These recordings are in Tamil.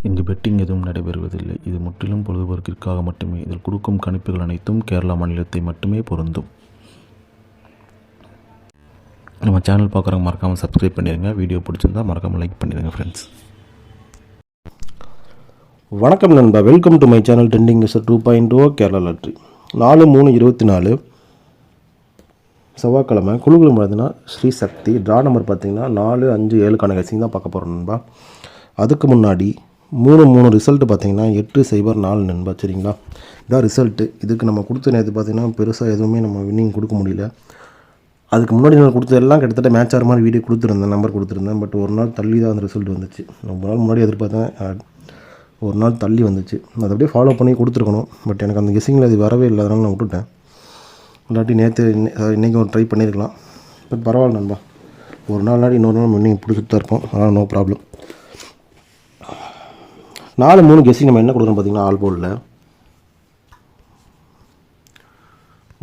இங்கு பெட்டிங் எதுவும் நடைபெறுவதில்லை. இது முற்றிலும் பொழுதுபோக்கிற்காக மட்டுமே. இதில் கொடுக்கும் கணிப்புகள் அனைத்தும் கேரளா மாநிலத்தை மட்டுமே பொருந்தும். நம்ம சேனல் பார்க்குறவங்க மறக்காமல் சப்ஸ்கிரைப் பண்ணிடுங்க. வீடியோ பிடிச்சிருந்தா மறக்காமல் லைக் பண்ணிடுங்க ஃப்ரெண்ட்ஸ். வணக்கம் நண்பா, welcome to my channel trending news 2.0 Kerala lottery. 4/3/24 செவ்வாய்க்கிழமை குழுக்கள் பார்த்தீங்கன்னா ஸ்ரீ சக்தி ட்ரா நம்பர் பார்த்தீங்கன்னா 4, 5, 7க்கான கசிங் தான் பார்க்க போகிறோம் நண்பா. அதுக்கு முன்னாடி 3 ரிசல்ட்டு பார்த்தீங்கன்னா 804 நண்பா. சரிங்களா, இதான் ரிசல்ட்டு. இதுக்கு நம்ம கொடுத்த நேரத்து பார்த்தீங்கன்னா பெருசாக எதுவுமே நம்ம வின்னிங் கொடுக்க முடியல. அதுக்கு முன்னாடி நான் கொடுத்ததெல்லாம் கிட்டத்தட்ட மேட்ச் ஆகிற மாதிரி வீடியோ கொடுத்துருந்தேன், நம்பர் கொடுத்துருந்தேன். பட் ஒரு நாள் தள்ளி தான் அந்த ரிசல்ட் வந்துச்சு. ரொம்ப நாள் முன்னாடி எதிர்பார்த்தேன், ஒரு நாள் தள்ளி வந்துச்சு. அதை அப்படியே ஃபாலோ பண்ணி கொடுத்துருக்கணும். பட் எனக்கு அந்த கெஸ்ஸிங்கில் அது வரவே இல்லை, அதனால் நான் விட்டுட்டேன். இல்லாட்டி இன்றைக்கி ஒரு ட்ரை பண்ணியிருக்கலாம். பட் பரவாயில்ல நண்பா, ஒரு நாள் நாடி இன்னொரு நாள் இன்னும் பிடிச்சிட்டு தான் இருப்போம், அதனால் நோ ப்ராப்ளம். 4/3 கெஸ்ஸிங் நம்ம என்ன கொடுக்குறோம் பார்த்தீங்கன்னா, ஆல் போர்டில்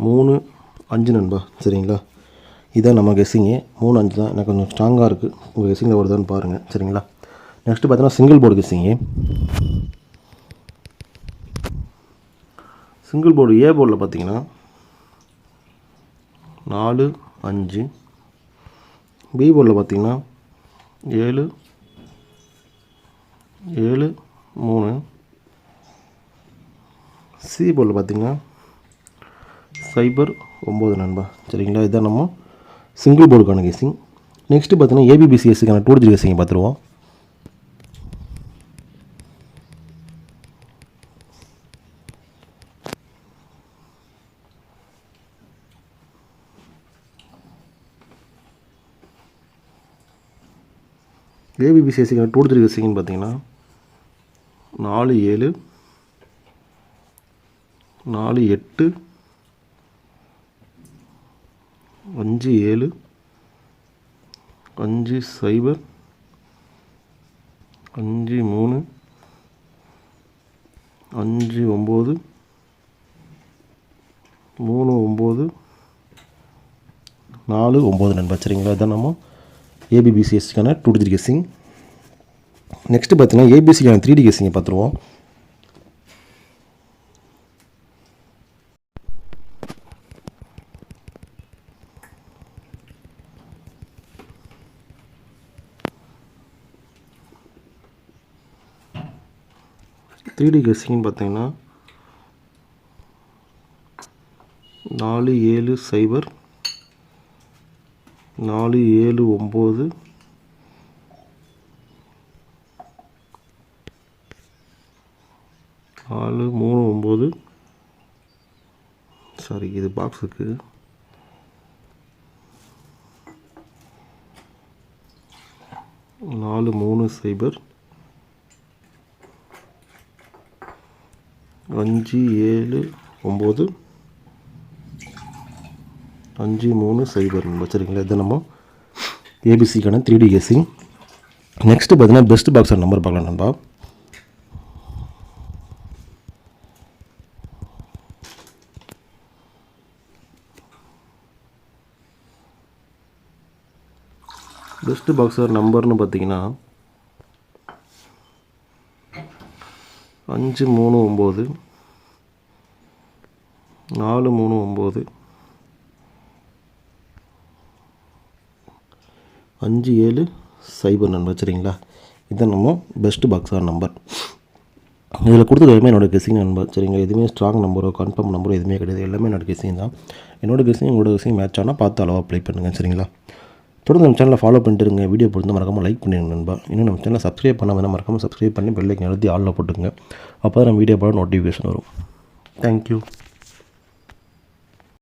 3, 5 நண்பா. சரிங்களா, இதான் நம்ம கெஸ்ஸிங்கு. 3, 5 தான். எனக்கு கொஞ்சம் ஸ்ட்ராங்காக இருக்குது. உங்கள் கெஸ்ஸிங்கில் வருதான்னு பாருங்கள். சரிங்களா, நெக்ஸ்ட்டு பார்த்தீங்கன்னா single board guessing. Single board a போர்டில் பார்த்தீங்கன்னா 4, 5. பி போர்டில் பார்த்தீங்கன்னா 7, 7, 3. சி போர்டில் பார்த்தீங்கன்னா 0, 9 நண்பா. சரிங்களா, இதுதான் நம்ம சிங்கிள் போர்டுக்கான கெஸ்ஸிங். நெக்ஸ்ட்டு பார்த்தீங்கன்னா ஏபிபிசிஎஸ்சிக்கான 2 டிஜிட் கெஸ்ஸிங் பார்த்துருவோம். ஏபிபிசிஎஸ்சிக்கான 2 டிஜிட் கெஸ்ஸிங்னு பார்த்தீங்கன்னா 4, 7, 4, 8, 5, 7, 5, 0, 5, 3, 5, 9, 3, 9, 4, 9 நண்பா. சரிங்களா, இதான் நம்ம ஏபிபிசிஎஸ்சிக்கான 2 டிஜிட் கெஸ்ஸிங். நெக்ஸ்ட்டு பார்த்தீங்கன்னா ஏபிசிக்கான 3D கெஸ்ஸிங்கை பார்த்துருவோம். கெஸ்ஸிங்னு பார்த்தீங்கன்னா 4, 7, 0, 4, 7, 9, 4, 3, 9. சாரி, இது பாக்ஸுக்கு 4, 3, 0, 5, 7, 9, 5, 3, 0 சரிங்களா. இது நம்ம ஏபிசிக்கான 3D கெஸ்ஸிங். நெக்ஸ்ட்டு பார்த்தீங்கன்னா பெஸ்ட் பாக்ஸர் நம்பர் பார்க்கலாம் நண்பா. பெஸ்ட் பாக்ஸர் நம்பர்னு பார்த்தீங்கன்னா 5, 3, 9, 4, 3, 9, 5, 7, 0 நம்பர். சரிங்களா, இதுதான் நம்ம பெஸ்ட் பாக்ஸர் நம்பர். இதில் கொடுத்தது எதுவுமே என்னோடய கெஸ்ஸிங் நம்பர். சரிங்களா, எதுவுமே ஸ்ட்ராங் நம்பரோ கன்ஃபார்ம் நம்பரோ எதுவுமே கிடையாது. எல்லாமே என்னோடய கெஸ்ஸிங் தான். என்னோடய கெஸ்ஸிங் உங்களோட கெஸ்ஸிங் மேட்ச் ஆனால் பார்த்து அளவாக அப்ளை பண்ணுங்கள். சரிங்களா, தொடர்ந்து நம்ம சேனலை ஃபாலோ பண்ணிட்டு இருங்க. வீடியோ பிடிச்சா மறக்காமல் லைக் பண்ணிடுங்க நண்பா. இன்னும் நம்ம சேனலை சப்ஸ்கிரைப் பண்ண வேணால் மறக்காமல் சப்ஸ்கிரைப் பண்ணி பெல் ஐக்கன் அழுத்தி ஆலில் போட்டுங்க. அப்போ தான் நம்ம வீடியோ போட நோட்டிஃபிகேஷன் வரும். தேங்க்யூ.